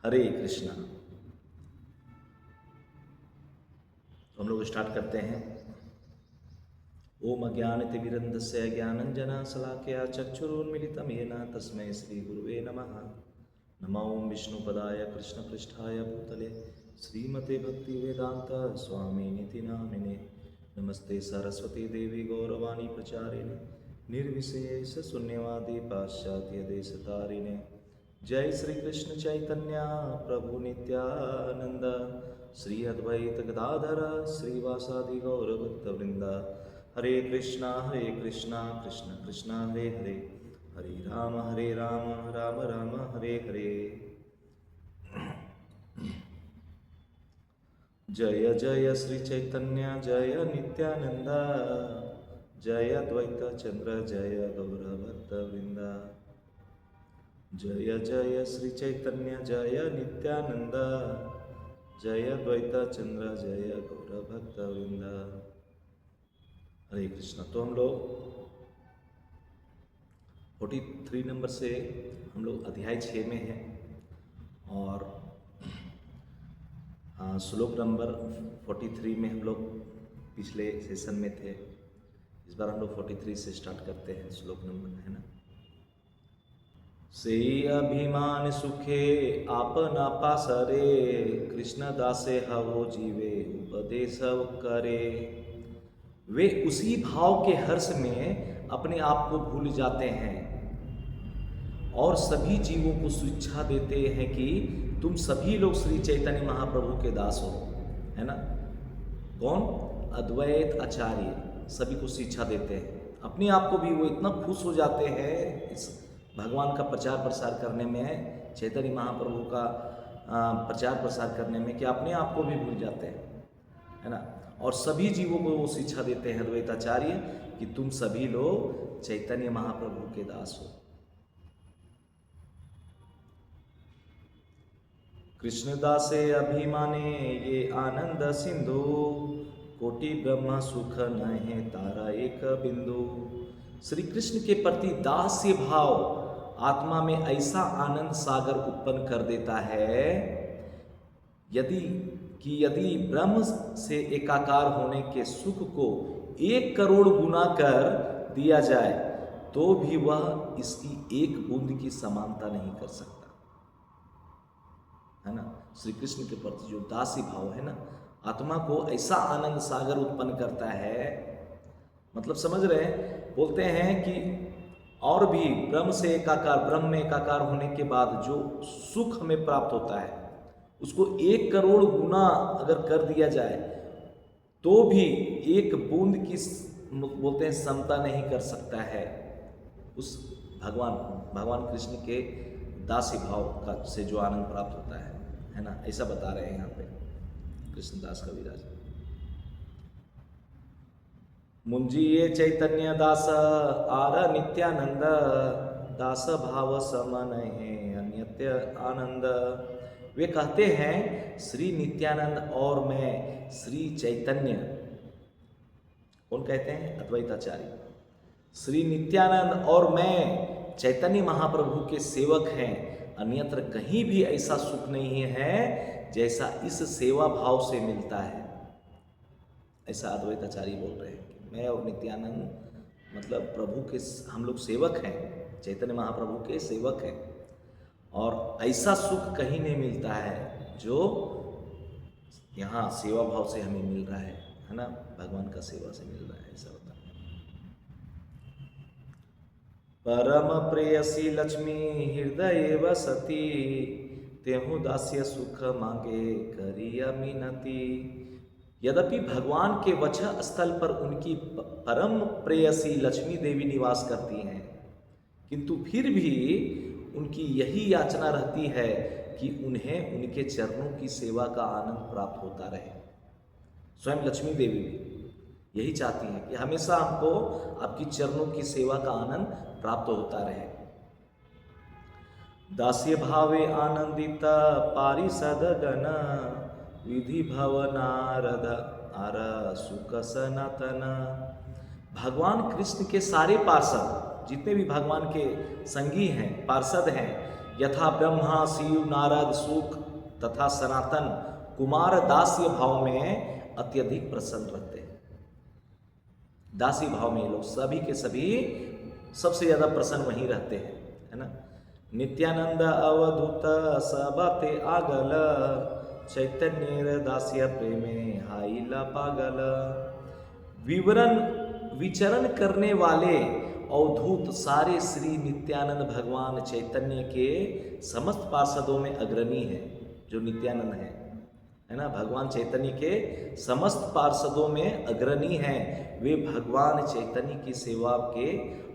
हरे कृष्णा। तो हम लोग स्टार्ट करते हैं। ओम अज्ञानतिमिरन्धस्य ज्ञानञ्जनशलाकया चक्षुरुन्मीलितं येन तस्मै श्रीगुरुवे नमः। नमो ओं विष्णुपदाय कृष्णपृष्ठाय भूतले श्रीमते भक्तिवेदान्त स्वामिनिति नामिने। नमस्ते सरस्वती देवी गौरवाणी प्रचारिणे निर्विशेष शून्यवादी पाश्चात्य देशतारिणे। जय श्री कृष्ण चैतन्य प्रभु नित्यानंद श्री अद्वैत गदाधर श्रीवासादि गौरभक्तवृंद। हरे कृष्णा कृष्ण कृष्ण हरे हरे, हरे राम राम राम हरे हरे। जय जय श्री चैतन्य जय नित्यानंद, जय अद्वैत चंद्र जय गौरभक्तवृंद। जय जय श्री चैतन्य जय नित्यानंद, जय अद्वैत चंद्र जय गौरभक्तवृंद। हरे कृष्णा। तो हम लोग 43 नंबर से हम लोग अध्याय 6 में हैं और श्लोक नंबर 43 में हम लोग पिछले सेशन में थे। इस बार हम लोग 43 से स्टार्ट करते हैं। श्लोक नंबर है ना, से अभिमान सुखे आपना पासरे, कृष्ण दासे हवो जीवे उपदेश करे। वे उसी भाव के हर्ष में अपने आप को भूल जाते हैं और सभी जीवों को शिक्षा देते हैं कि तुम सभी लोग श्री चैतन्य महाप्रभु के दास हो, है ना। कौन? अद्वैत आचार्य सभी को शिक्षा देते हैं। अपने आप को भी वो इतना खुश हो जाते हैं इस भगवान का प्रचार प्रसार करने में, चैतन्य महाप्रभु का प्रचार प्रसार करने में, कि अपने आप को भी भूल जाते हैं, है ना। और सभी जीवों को वो शिक्षा देते हैं अद्वैताचार्य कि तुम सभी लोग चैतन्य महाप्रभु के दास हो। कृष्णदासे अभिमाने ये आनंद सिंधु, कोटि ब्रह्म सुख नहे तारा एक बिंदु। श्री कृष्ण के प्रति दास्य भाव आत्मा में ऐसा आनंद सागर उत्पन्न कर देता है यदि ब्रह्म से एकाकार होने के सुख को 1 करोड़ गुना कर दिया जाए तो भी वह इसकी एक बूंद की समानता नहीं कर सकता, है ना। श्री कृष्ण के प्रति जो दासी भाव है ना, आत्मा को ऐसा आनंद सागर उत्पन्न करता है। मतलब समझ रहे हैं, बोलते हैं कि और भी ब्रह्म से एकाकार, ब्रह्म में एकाकार होने के बाद जो सुख हमें प्राप्त होता है उसको 1 करोड़ गुना अगर कर दिया जाए तो भी एक बूंद की बोलते हैं समता नहीं कर सकता है उस भगवान कृष्ण के दासी भाव का से जो आनंद प्राप्त होता है ना। ऐसा बता रहे हैं यहाँ पे कृष्णदास कविराज। मुंजिए चैतन्य दास आर नित्यानंद, दास भाव समन है अन्यत्य आनंद। वे कहते हैं श्री नित्यानंद और मैं श्री चैतन्य, कौन कहते हैं? अद्वैताचार्य। श्री नित्यानंद और मैं चैतन्य महाप्रभु के सेवक हैं, अन्यत्र कहीं भी ऐसा सुख नहीं है जैसा इस सेवा भाव से मिलता है। ऐसा अद्वैताचार्य बोल रहे हैं कि मैं और नित्यानंद मतलब प्रभु के हम लोग सेवक हैं, चैतन्य महाप्रभु के सेवक हैं और ऐसा सुख कहीं नहीं मिलता है जो यहाँ सेवा भाव से हमें मिल रहा है ना, भगवान का सेवा से मिल रहा है। ऐसा होता है। परम प्रेयसी लक्ष्मी हृदय वसती, तेहु दास्य सुख मांगे करिया मिनती। यद्यपि भगवान के वचन स्थल पर उनकी परम प्रेयसी लक्ष्मी देवी निवास करती हैं, किंतु फिर भी उनकी यही याचना रहती है कि उन्हें उनके चरणों की सेवा का आनंद प्राप्त होता रहे। स्वयं लक्ष्मी देवी भी यही चाहती हैं कि हमेशा हमको आपकी चरणों की सेवा का आनंद प्राप्त होता रहे। दास्य भावे आनंदित पारिषद गण, विधि भव नारद आर सुख सनातन। भगवान कृष्ण के सारे पार्षद, जितने भी भगवान के संगी हैं, पार्षद हैं, यथा ब्रह्मा शिव नारद सुख तथा सनातन कुमार दास्य भाव में अत्यधिक प्रसन्न रहते हैं। दासी भाव में ये लोग सभी के सभी सबसे ज्यादा प्रसन्न वहीं रहते हैं, है ना। नित्यानंद अवधूत सबते आगल चैतन्य दास्य प्रेमे हाइला पागल। विवरण विचरण करने वाले अवधूत सारे श्री नित्यानंद भगवान चैतन्य के समस्त पार्षदों में अग्रणी है। जो नित्यानंद है ना, भगवान चैतन्य के समस्त पार्षदों में अग्रणी हैं। वे भगवान चैतन्य की सेवा के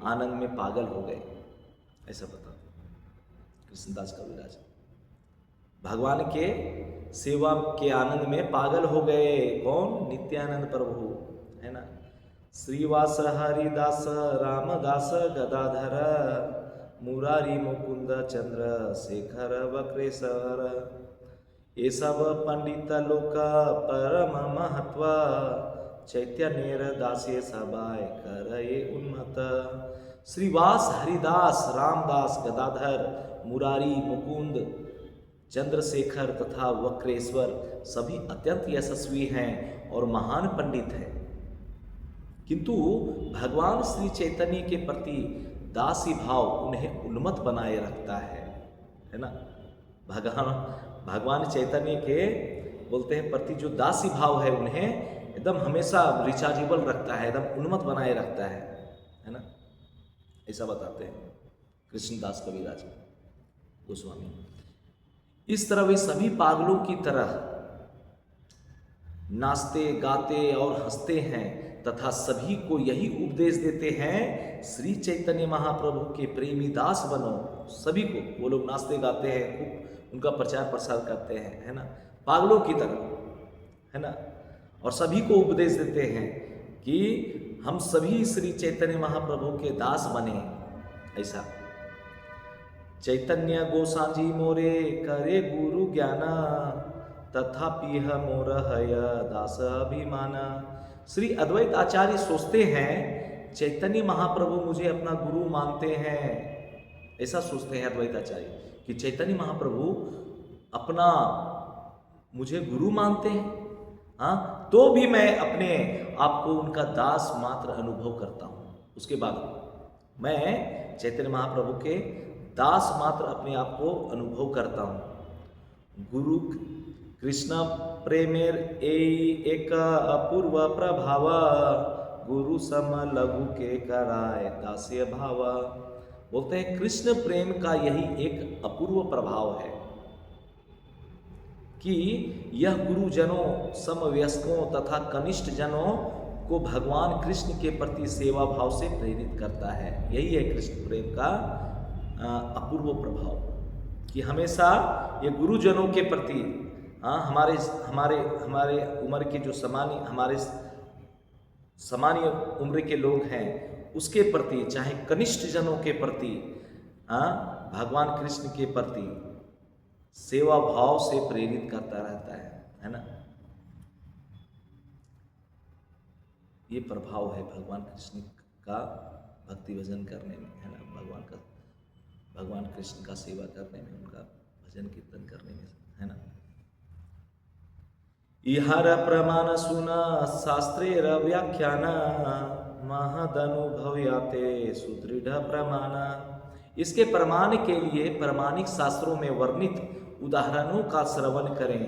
आनंद में पागल हो गए, ऐसा बताते कृष्णदास कविराज। भगवान के सेवा के आनंद में पागल हो गए। कौन? नित्यानंद प्रभु, है ना। श्रीवास हरिदास रामदास गदाधर मुरारी मुकुंद चंद्र शेखर वक्रेश्वर। ये सब पंडित लोक परम महत्व चैतन्य दास्य सबाय करये उन्मत। श्रीवास हरिदास रामदास गदाधर मुरारी मुकुंद चंद्रशेखर तथा वक्रेश्वर सभी अत्यंत यशस्वी हैं और महान पंडित हैं, किंतु भगवान श्री चैतन्य के प्रति दासी भाव उन्हें उन्मत्त बनाए रखता है ना। भगवान चैतन्य के बोलते हैं प्रति जो दासी भाव है उन्हें एकदम हमेशा रिचार्जेबल रखता है, एकदम उन्मत्त बनाए रखता है ना। ऐसा बताते हैं कृष्णदास कविराज गोस्वामी। इस तरह वे सभी पागलों की तरह नाचते गाते और हंसते हैं तथा सभी को यही उपदेश देते हैं, श्री चैतन्य महाप्रभु के प्रेमी दास बनो। सभी को वो लोग नाचते गाते हैं, खूब उनका प्रचार प्रसार करते हैं, है ना, पागलों की तरह, है ना। और सभी को उपदेश देते हैं कि हम सभी श्री चैतन्य महाप्रभु के दास बने। ऐसा चैतन्य गोसांजी मोरे करे गुरु ज्ञाना तथापि मोर हय दास अभिमान। श्री अद्वैत आचार्य सोचते हैं चैतन्य महाप्रभु मुझे अपना गुरु मानते हैं। ऐसा सोचते हैं अद्वैत आचार्य कि चैतन्य महाप्रभु अपना मुझे गुरु मानते हैं, हाँ, तो भी मैं अपने आप को उनका दास मात्र अनुभव करता हूँ। उसके बाद मैं चैतन्य महाप्रभु के दास मात्र अपने आप को अनुभव करता हूँ। गुरु कृष्ण प्रेमेर एक अपूर्व प्रभाव गुरु सम लघु के कराए दास्य भाव। बोलते हैं कृष्ण प्रेम का यही एक अपूर्व प्रभाव है कि यह गुरुजनों समवयस्कों तथा कनिष्ठ जनों को भगवान कृष्ण के प्रति सेवा भाव से प्रेरित करता है। यही है कृष्ण प्रेम का अपूर्व प्रभाव कि हमेशा ये गुरुजनों के प्रति हमारे हमारे हमारे उम्र के जो हमारे सामान्य उम्र के लोग हैं उसके प्रति, चाहे कनिष्ठ जनों के प्रति, भगवान कृष्ण के प्रति सेवा भाव से प्रेरित करता रहता है ना। ये प्रभाव है भगवान कृष्ण का भक्ति भजन करने में, है ना। भगवान कृष्ण का सेवा करने में, उनका भजन कीर्तन करने में, है ना। इहार प्रमाण सुना शास्त्रेर व्याख्यान महदनुभव्याते सुदृढ़ प्रमाण। इसके प्रमाण के लिए प्रमाणिक शास्त्रों में वर्णित उदाहरणों का श्रवण करें।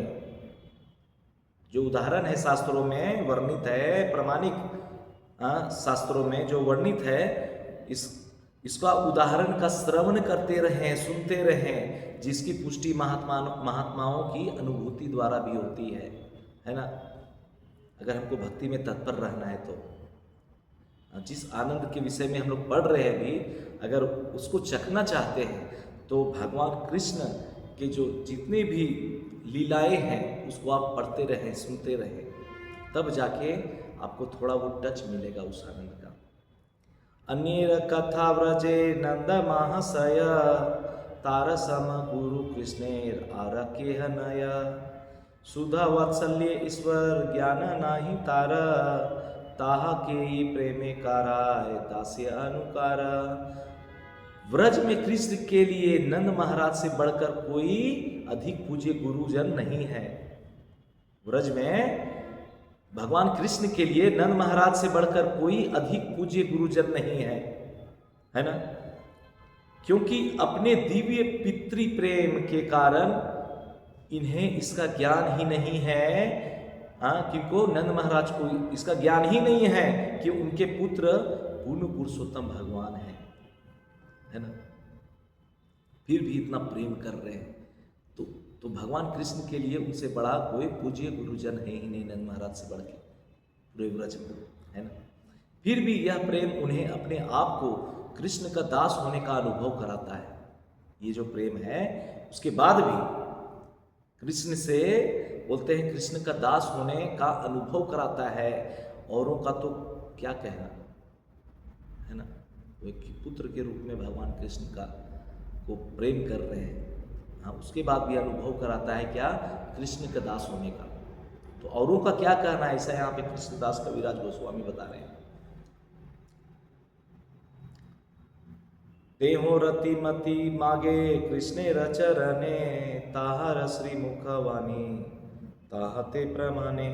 जो उदाहरण है शास्त्रों में वर्णित है, प्रमाणिक शास्त्रों में जो वर्णित है, इसका उदाहरण का श्रवण करते रहें, सुनते रहें, जिसकी पुष्टि महात्माओं की अनुभूति द्वारा भी होती है ना। अगर हमको भक्ति में तत्पर रहना है तो जिस आनंद के विषय में हम लोग पढ़ रहे हैं भी, अगर उसको चखना चाहते हैं तो भगवान कृष्ण के जो जितने भी लीलाएं हैं उसको आप पढ़ते रहें, सुनते रहें, तब जाके आपको थोड़ा वो टच मिलेगा उस आनंद का। अन्य कथा व्रजे नंद महाशय तारसम गुरु कृष्णेर आरके नय। सुधा वात्सल्य ईश्वर ज्ञान नाही तार ताहा के प्रेमे काराय दास्य अनुकार। व्रज में कृष्ण के लिए नंद महाराज से बढ़कर कोई अधिक पूज्य गुरुजन नहीं है। व्रज में भगवान कृष्ण के लिए नंद महाराज से बढ़कर कोई अधिक पूज्य गुरुजन नहीं है ना। क्योंकि अपने दिव्य पितृ प्रेम के कारण इन्हें इसका ज्ञान ही नहीं है। क्योंकि नंद महाराज को इसका ज्ञान ही नहीं है कि उनके पुत्र पूर्ण पुरुषोत्तम भगवान है ना। फिर भी इतना प्रेम कर रहे हैं तो भगवान कृष्ण के लिए उनसे बड़ा कोई पूज्य गुरुजन है ही नहीं, नंद महाराज से बढ़ के पूरे व्रज में, है ना। फिर भी यह प्रेम उन्हें अपने आप को कृष्ण का दास होने का अनुभव कराता है। ये जो प्रेम है उसके बाद भी कृष्ण से बोलते हैं कृष्ण का दास होने का अनुभव कराता है। औरों का तो क्या कहना, है ना। वो एक पुत्र के रूप में भगवान कृष्ण का को प्रेम कर रहे हैं, हाँ, उसके बाद भी अनुभव कराता है क्या, कृष्ण का दास होने का। तो औरों का क्या कहना है, ऐसा यहाँ पे कृष्णदास कविराज गोस्वामी बता रहे हैं। तेहो रति मति मागे कृष्णे रचरने ताहर श्री मुखवाणी ताहते प्रमाणे।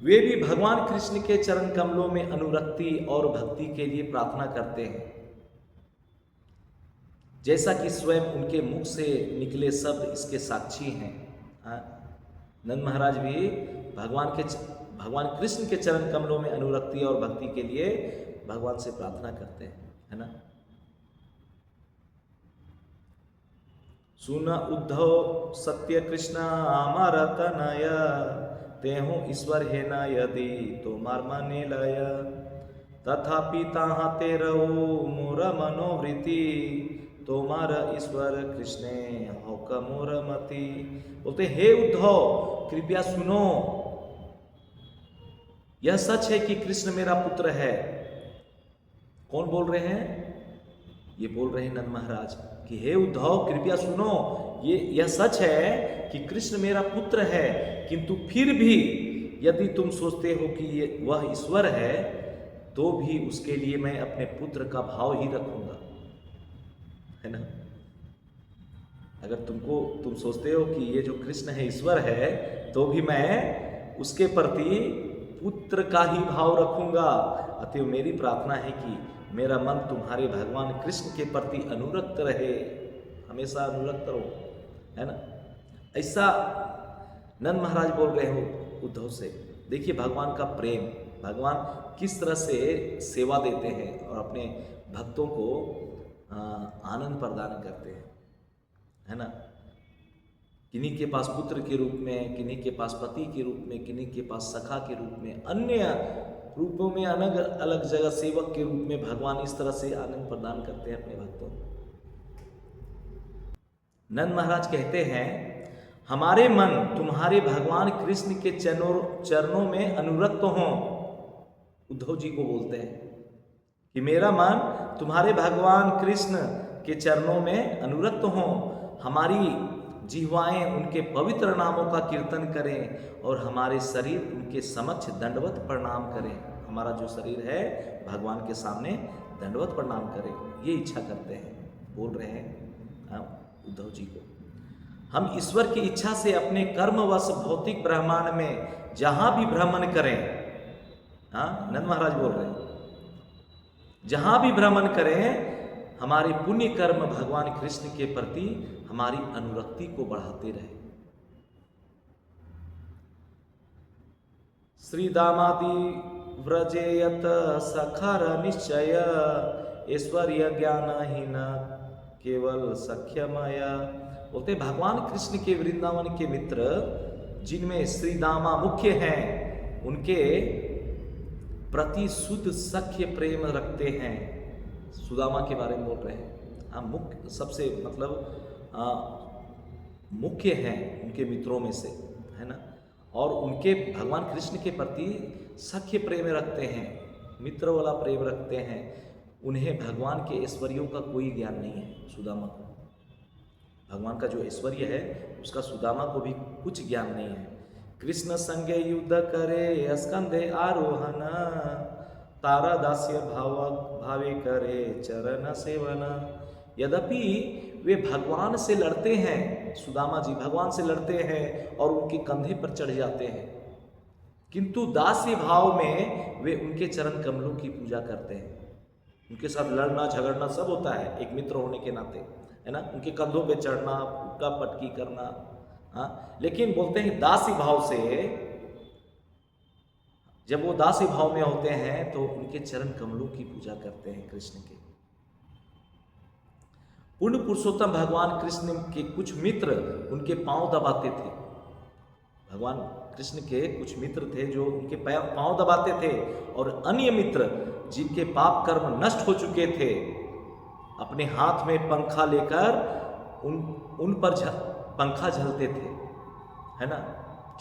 वे भी भगवान कृष्ण के चरण कमलों में अनुरक्ति और भक्ति के लिए प्रार्थना करते हैं, जैसा कि स्वयं उनके मुख से निकले शब्द इसके साक्षी हैं। नंद महाराज भी भगवान कृष्ण के चरण कमलों में अनुरक्ति और भक्ति के लिए भगवान से प्रार्थना करते हैं, है ना। सुन उद्धव सत्य कृष्ण आमर तनय तेहु ईश्वर है न यदि तो माने लय तथापि ताहा ते रहो मोर मनोवृत्ति तोमार ईश्वर कृष्णे हौक मोर मति। बोलते हे उद्धव कृपया सुनो, यह सच है कि कृष्ण मेरा पुत्र है। कौन बोल रहे हैं, ये बोल रहे हैं नंद महाराज कि हे उद्धव कृपया सुनो, यह सच है कि कृष्ण मेरा पुत्र है, किंतु फिर भी यदि तुम सोचते हो कि वह ईश्वर है तो भी उसके लिए मैं अपने पुत्र का भाव ही रखूंगा, है ना। अगर तुम सोचते हो कि ये जो कृष्ण है ईश्वर है तो भी मैं उसके प्रति पुत्र का ही भाव रखूंगा। अतएव मेरी प्रार्थना है कि मेरा मन तुम्हारे भगवान कृष्ण के प्रति अनुरक्त रहे, हमेशा अनुरक्त रहो, है ना। ऐसा नंद महाराज बोल रहे हो उद्धव से। देखिए भगवान का प्रेम, भगवान किस तरह से सेवा देते हैं और अपने भक्तों को आनंद प्रदान करते हैं, है ना। किन्हीं के पास पुत्र के रूप में, किन्हीं के पास पति के रूप में, किन्हीं के पास सखा के रूप में, अन्य रूपों में, अलग अलग जगह सेवक के रूप में भगवान इस तरह से आनंद प्रदान करते हैं अपने भक्तों को। नंद महाराज कहते हैं हमारे मन तुम्हारे भगवान कृष्ण के चरणों में अनुरक्त हों। उद्धव जी को बोलते हैं कि मेरा मन तुम्हारे भगवान कृष्ण के चरणों में अनुरक्त हों, हमारी जिह्वाएं उनके पवित्र नामों का कीर्तन करें और हमारे शरीर उनके समक्ष दंडवत प्रणाम करें। हमारा जो शरीर है भगवान के सामने दंडवत प्रणाम करें, ये इच्छा करते हैं, बोल रहे हैं उद्धव जी को। हम ईश्वर की इच्छा से अपने कर्मवश भौतिक ब्रह्मांड में जहां भी भ्रमण करें, नंद महाराज बोल रहे हैं, जहां भी भ्रमण करें हमारे पुण्य कर्म भगवान कृष्ण के प्रति हमारी अनुरक्ति को बढ़ाते रहे। श्री दामादि व्रजेयत सखर निश्चय ऐश्वर्य ज्ञानहीन केवल सख्यमय। बोलते भगवान कृष्ण के वृंदावन के मित्र जिनमें श्री दामा मुख्य हैं, उनके प्रति शुद्ध सख्य प्रेम रखते हैं। सुदामा के बारे में बोल रहे हैं, मुख्य सबसे मतलब मुख्य हैं उनके मित्रों में से, है ना। और उनके भगवान कृष्ण के प्रति सख्य प्रेम रखते हैं, मित्र वाला प्रेम रखते हैं। उन्हें भगवान के ऐश्वर्यों का कोई ज्ञान नहीं है। सुदामा को भगवान का जो ऐश्वर्य है उसका सुदामा को भी कुछ ज्ञान नहीं है। कृष्ण संगे युद्ध करे स्कंदे आरोहण तारा दास्य भावे करे चरण सेवन यद्यपि वे भगवान से लड़ते हैं, सुदामा जी भगवान से लड़ते हैं और उनके कंधे पर चढ़ जाते हैं, किंतु दासी भाव में वे उनके चरण कमलों की पूजा करते हैं। उनके साथ लड़ना झगड़ना सब होता है एक मित्र होने के नाते, है ना, उनके कंधों पे चढ़ना, उनका पटकी करना, हाँ। लेकिन बोलते हैं दासी भाव से, जब वो दासी भाव में होते हैं तो उनके चरण कमलों की पूजा करते हैं कृष्ण के। पूर्ण पुरुषोत्तम भगवान कृष्ण के कुछ मित्र उनके पांव दबाते थे। भगवान कृष्ण के कुछ मित्र थे जो उनके पांव दबाते थे, और अन्य मित्र जिनके पाप कर्म नष्ट हो चुके थे अपने हाथ में पंखा लेकर उन पर पंखा झलते थे, है ना।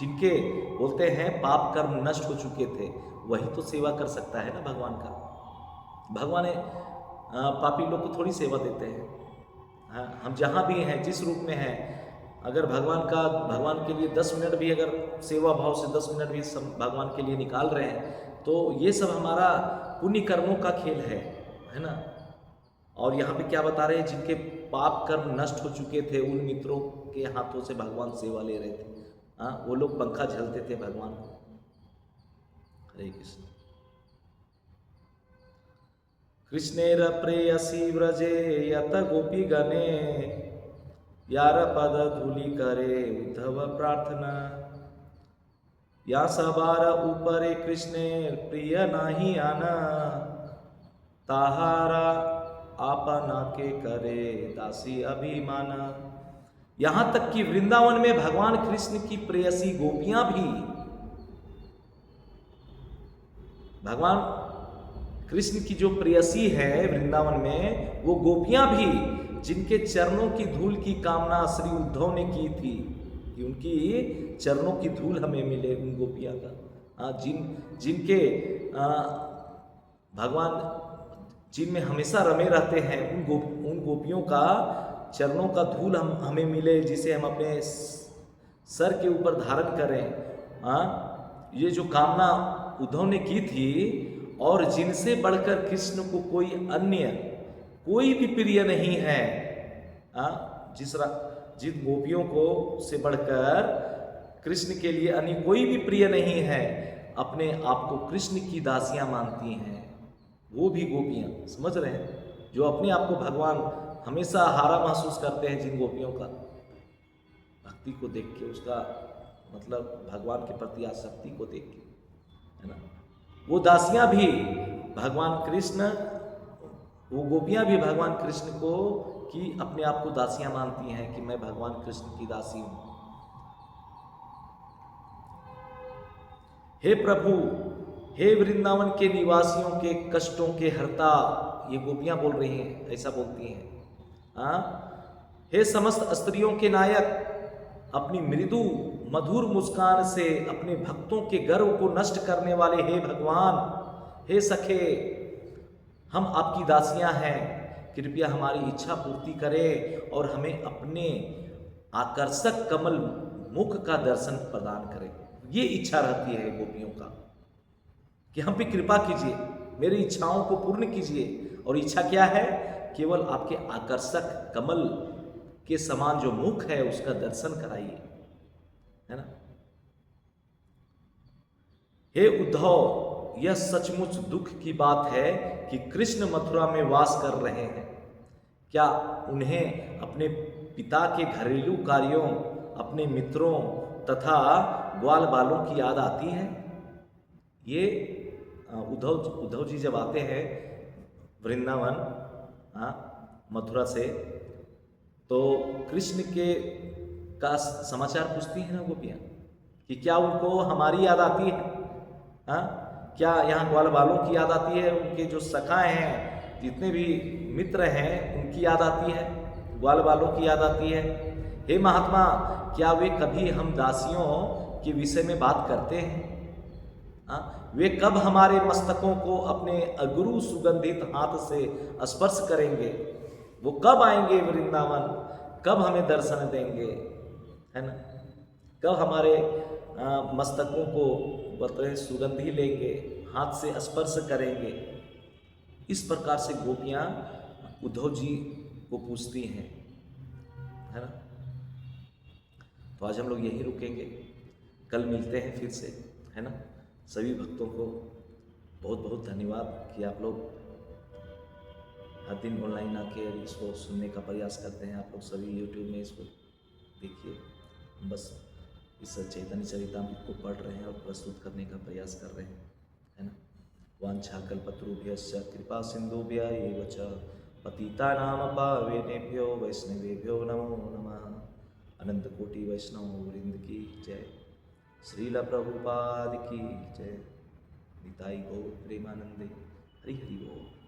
जिनके बोलते हैं पाप कर्म नष्ट हो चुके थे, वही तो सेवा कर सकता है ना भगवान का। भगवान पापी लोग को थोड़ी सेवा देते हैं। हाँ, हम जहाँ भी हैं, जिस रूप में हैं, अगर भगवान के लिए 10 मिनट भी अगर सेवा भाव से 10 मिनट भी भगवान के लिए निकाल रहे हैं, तो ये सब हमारा पुण्य कर्मों का खेल है ना। और यहाँ पे क्या बता रहे हैं, जिनके पाप कर्म नष्ट हो चुके थे उन मित्रों के हाथों से भगवान सेवा ले रहे थे। हाँ, वो लोग पंखा झलते थे भगवान को। हरे कृष्ण। कृष्णेर प्रेयसी व्रजे यत गोपी गणे, यार पद धूलि करे उद्धव प्रार्थना, या सबार ऊपरे कृष्णे प्रिय नाही आना, ताहारा आपना के करे दासी अभिमाना। यहां तक कि वृंदावन में भगवान कृष्ण की प्रेयसी गोपियां भी, भगवान कृष्ण की जो प्रेयसी है वृंदावन में, वो गोपियां भी जिनके चरणों की धूल की कामना श्री उद्धव ने की थी कि उनकी चरणों की धूल हमें मिले, उन गोपियां का, जिनके भगवान जिनमें हमेशा रमे रहते हैं, उन गोपियों का चरणों का धूल हमें मिले, जिसे हम अपने सर के ऊपर धारण करें। ये जो कामना उद्धव ने की थी, और जिनसे बढ़कर कृष्ण को कोई भी प्रिय नहीं है। जिन गोपियों को से बढ़कर कृष्ण के लिए अन्य कोई भी प्रिय नहीं है, अपने आप को कृष्ण की दासियां मानती हैं, वो भी गोपियां, समझ रहे हैं, जो अपने आप को भगवान हमेशा हारा महसूस करते हैं। जिन गोपियों का भक्ति को देख के, उसका मतलब भगवान के प्रति आसक्ति को देख के, है ना, वो दासियां भी भगवान कृष्ण, वो गोपियां भी भगवान कृष्ण को की अपने आप को दासियां मानती हैं कि मैं भगवान कृष्ण की दासी हूं। हे प्रभु, हे वृंदावन के निवासियों के कष्टों के हर्ता, ये गोपियां बोल रही हैं, ऐसा बोलती हैं। हे समस्त स्त्रियों के नायक, अपनी मृदु मधुर मुस्कान से अपने भक्तों के गर्व को नष्ट करने वाले हे भगवान, हे सखे, हम आपकी दासियां हैं, कृपया हमारी इच्छा पूर्ति करें और हमें अपने आकर्षक कमल मुख का दर्शन प्रदान करें। ये इच्छा रहती है गोपियों का कि हम पे कृपा कीजिए, मेरी इच्छाओं को पूर्ण कीजिए। और इच्छा क्या है? केवल आपके आकर्षक कमल के समान जो मुख है उसका दर्शन कराइए, है ना। हे उद्धव, यह सचमुच दुख की बात है कि कृष्ण मथुरा में वास कर रहे हैं। क्या उन्हें अपने पिता के घरेलू कार्यों, अपने मित्रों तथा ग्वाल बालों की याद आती है? ये उद्धव जी जब आते हैं वृंदावन, मथुरा से, तो कृष्ण का समाचार पूछती है ना गोपियाँ कि क्या उनको हमारी याद आती है? क्या यहाँ ग्वाल बालों की याद आती है? उनके जो सखा हैं, जितने भी मित्र हैं, उनकी याद आती है, ग्वाल बालों की याद आती है? हे महात्मा, क्या वे कभी हम दासियों के विषय में बात करते हैं? वे कब हमारे मस्तकों को अपने अगुरु सुगंधित हाथ से स्पर्श करेंगे? वो कब आएंगे वृंदावन? कब हमें दर्शन देंगे, है ना? कब हमारे मस्तकों को बताए सुगंधी लेंगे, हाथ से स्पर्श करेंगे? इस प्रकार से गोपियाँ उद्धव जी को पूछती हैं, है ना। तो आज हम लोग यहीं रुकेंगे, कल मिलते हैं फिर से, है ना। सभी भक्तों को बहुत बहुत धन्यवाद कि आप लोग हर दिन ऑनलाइन आके इसको सुनने का प्रयास करते हैं। आप लोग सभी यूट्यूब में इसको देखिए, बस इस चैतन्य चरितामृत को पढ़ रहे हैं और प्रस्तुत करने का प्रयास कर रहे हैं, है ना। वाञ्छाकल्पतरुभ्यश्च कृपा सिन्धुभ्य एव च पतितानां पावनेभ्यो वैष्णवेभ्यो नमो नमः। अनंत कोटि वैष्णव वृंद की जय। श्रील प्रभुपाद की जय। निताई गौर प्रेमानंदे। हरि हरि बोल।